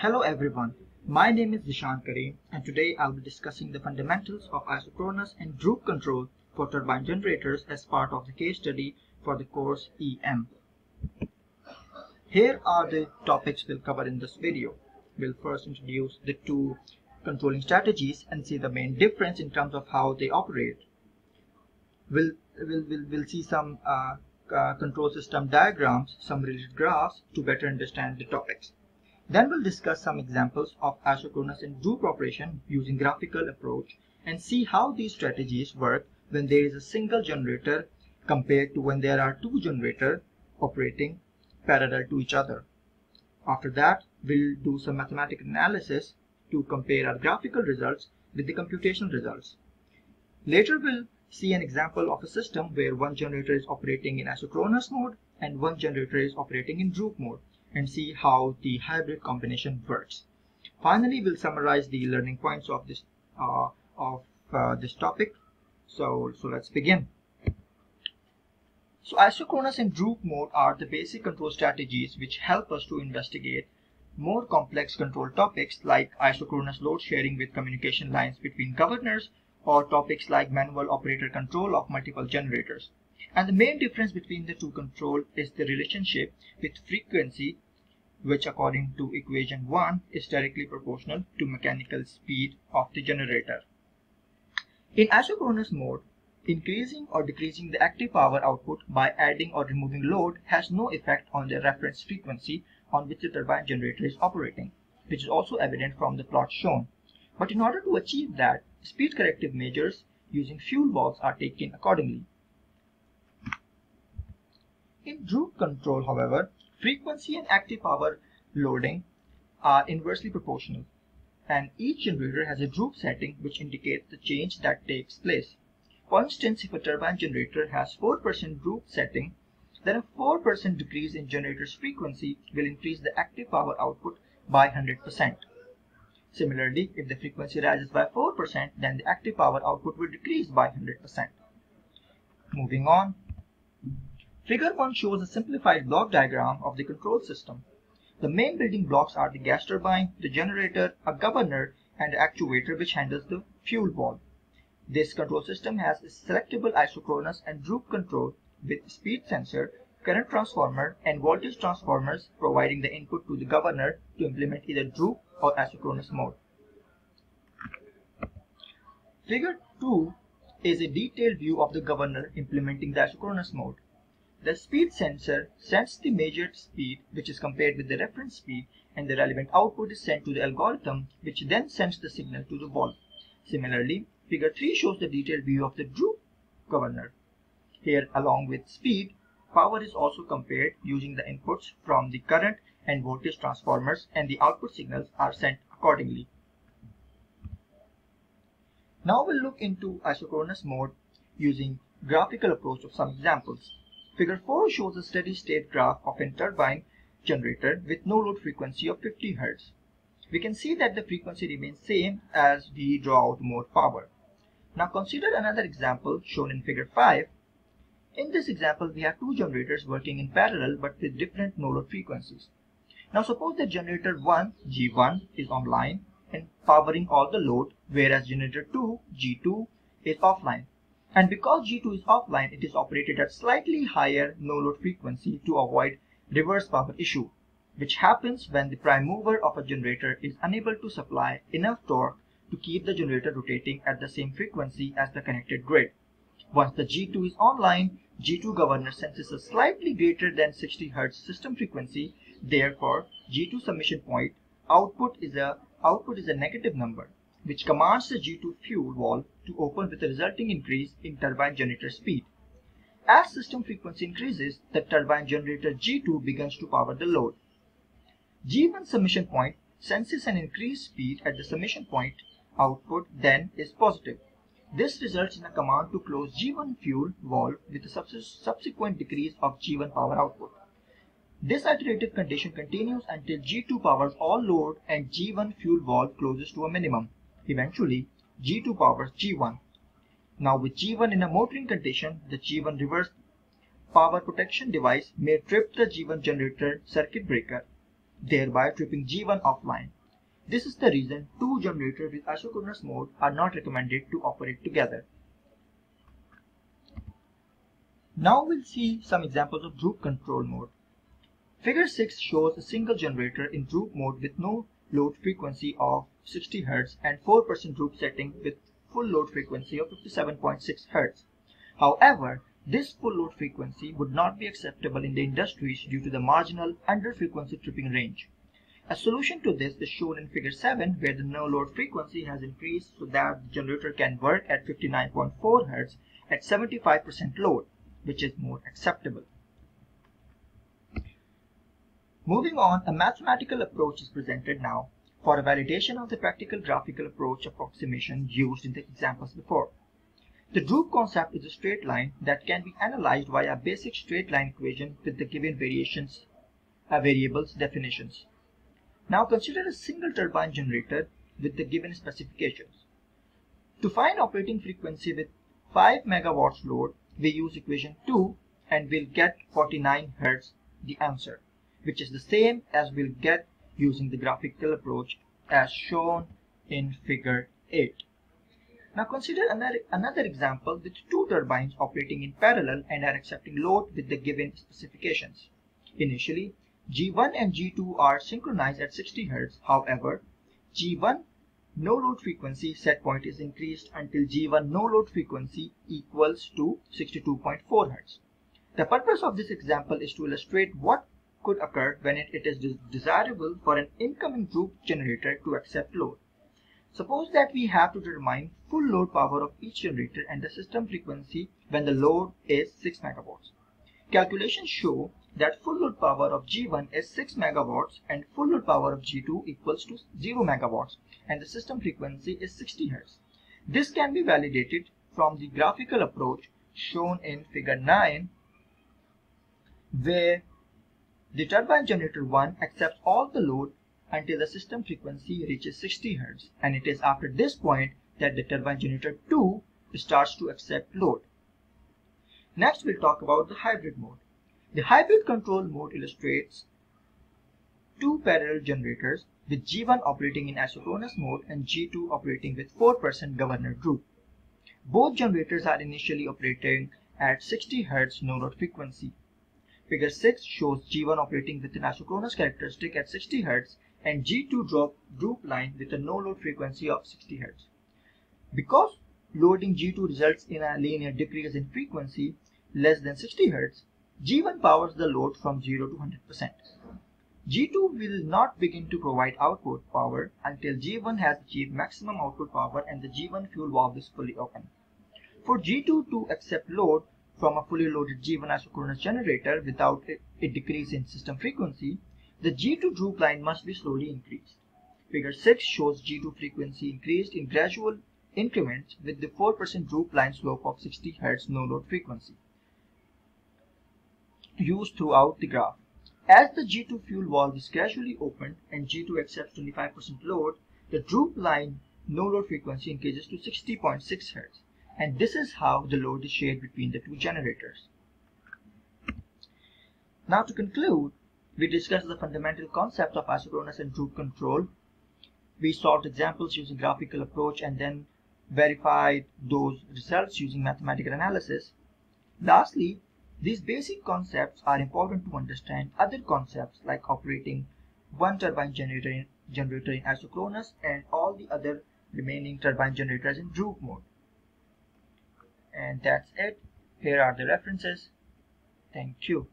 Hello everyone, my name is Zishan Kareem and today I'll be discussing the fundamentals of isochronous and droop control for turbine generators as part of the case study for the course EM. Here are the topics we'll cover in this video. We'll first introduce the two controlling strategies and see the main difference in terms of how they operate. We'll see some control system diagrams, some related graphs to better understand the topics. Then we'll discuss some examples of isochronous and droop operation using graphical approach and see how these strategies work when there is a single generator compared to when there are two generators operating parallel to each other. After that, we'll do some mathematical analysis to compare our graphical results with the computational results. Later we'll see an example of a system where one generator is operating in isochronous mode and one generator is operating in droop mode, and see how the hybrid combination works. Finally, we'll summarize the learning points of this topic. So let's begin. So isochronous and droop mode are the basic control strategies which help us to investigate more complex control topics like isochronous load sharing with communication lines between governors, or topics like manual operator control of multiple generators. And the main difference between the two control is the relationship with frequency, which according to equation 1 is directly proportional to mechanical speed of the generator. In isochronous mode, increasing or decreasing the active power output by adding or removing load has no effect on the reference frequency on which the turbine generator is operating, which is also evident from the plot shown. But in order to achieve that, speed corrective measures using fuel valves are taken accordingly. In droop control, however, frequency and active power loading are inversely proportional, and each generator has a droop setting which indicates the change that takes place. For instance, if a turbine generator has 4% droop setting, then a 4% decrease in generator's frequency will increase the active power output by 100%. Similarly, if the frequency rises by 4%, then the active power output will decrease by 100%. Moving on. Figure 1 shows a simplified block diagram of the control system. The main building blocks are the gas turbine, the generator, a governor, and an actuator which handles the fuel valve. This control system has a selectable isochronous and droop control with speed sensor, current transformer, and voltage transformers providing the input to the governor to implement either droop or isochronous mode. Figure 2 is a detailed view of the governor implementing the isochronous mode. The speed sensor sends the measured speed, which is compared with the reference speed, and the relevant output is sent to the algorithm, which then sends the signal to the valve. Similarly, figure 3 shows the detailed view of the droop governor. Here, along with speed, power is also compared using the inputs from the current and voltage transformers, and the output signals are sent accordingly. Now we'll look into isochronous mode using graphical approach of some examples. Figure 4 shows a steady-state graph of a turbine generator with no load frequency of 50 Hz. We can see that the frequency remains same as we draw out more power. Now consider another example shown in figure 5. In this example, we have two generators working in parallel but with different no load frequencies. Now suppose that generator 1, G1, is online and powering all the load, whereas generator 2, G2, is offline. And because G2 is offline, it is operated at slightly higher no-load frequency to avoid reverse power issue, which happens when the prime mover of a generator is unable to supply enough torque to keep the generator rotating at the same frequency as the connected grid. Once the G2 is online, G2 governor senses a slightly greater than 60 Hz system frequency. Therefore, G2 submission point output is a negative number, which commands the G2 fuel valve to open with a resulting increase in turbine generator speed. As system frequency increases, the turbine generator G2 begins to power the load. G1 submission point senses an increased speed at the submission point. Output then is positive. This results in a command to close G1 fuel valve with a subsequent decrease of G1 power output. This iterative condition continues until G2 powers all load and G1 fuel valve closes to a minimum. Eventually, G2 powers G1. Now with G1 in a motoring condition, the G1 reverse power protection device may trip the G1 generator circuit breaker. thereby tripping G1 offline. This is the reason two generators with isochronous mode are not recommended to operate together. Now we'll see some examples of Droop control mode. Figure 6 shows a single generator in Droop mode with no load frequency of 60 Hz and 4% Droop setting with full load frequency of 57.6 Hz. However, this full load frequency would not be acceptable in the industries due to the marginal under-frequency tripping range. A solution to this is shown in Figure 7, where the no load frequency has increased so that the generator can work at 59.4 Hz at 75% load, which is more acceptable. Moving on, a mathematical approach is presented now for a validation of the practical graphical approach approximation used in the examples before. The Droop concept is a straight line that can be analyzed via a basic straight line equation with the given variables definitions. Now consider a single turbine generator with the given specifications. To find operating frequency with 5 megawatts load, we use equation 2 and we'll get 49 Hz, the answer, which is the same as we'll get using the graphical approach as shown in Figure 8. Now consider another example with two turbines operating in parallel and are accepting load with the given specifications. Initially, G1 and G2 are synchronized at 60 Hz. However, G1 no load frequency set point is increased until G1 no load frequency equals to 62.4 Hz. The purpose of this example is to illustrate what could occur when it is desirable for an incoming Droop generator to accept load. Suppose that we have to determine full load power of each generator and the system frequency when the load is 6 megawatts. Calculations show that full load power of G1 is 6 megawatts and full load power of G2 equals to 0 megawatts and the system frequency is 60 Hz. This can be validated from the graphical approach shown in Figure 9, where the turbine generator 1 accepts all the load until the system frequency reaches 60 Hz, and it is after this point that the turbine generator 2 starts to accept load. Next, we'll talk about the hybrid mode. The hybrid control mode illustrates two parallel generators with G1 operating in isochronous mode and G2 operating with 4% governor Droop. Both generators are initially operating at 60 Hz no load frequency. Figure 6 shows G1 operating with an isochronous characteristic at 60 Hz and G2 Droop line with a no load frequency of 60 Hz. Because loading G2 results in a linear decrease in frequency less than 60 Hz, G1 powers the load from 0 to 100%. G2 will not begin to provide output power until G1 has achieved maximum output power and the G1 fuel valve is fully open. For G2 to accept load from a fully loaded G1 isochronous generator without a decrease in system frequency, the G2 Droop line must be slowly increased. Figure 6 shows G2 frequency increased in gradual increments with the 4% Droop line slope of 60 Hz no load frequency used throughout the graph. As the G2 fuel valve is gradually opened and G2 accepts 25% load, the Droop line no load frequency increases to 60.6 Hz, and this is how the load is shared between the two generators. Now to conclude, we discussed the fundamental concept of isochronous and Droop control. We solved examples using graphical approach and then verified those results using mathematical analysis. Lastly, these basic concepts are important to understand other concepts like operating one turbine generator in isochronous and all the other remaining turbine generators in Droop mode. And that's it. Here are the references. Thank you.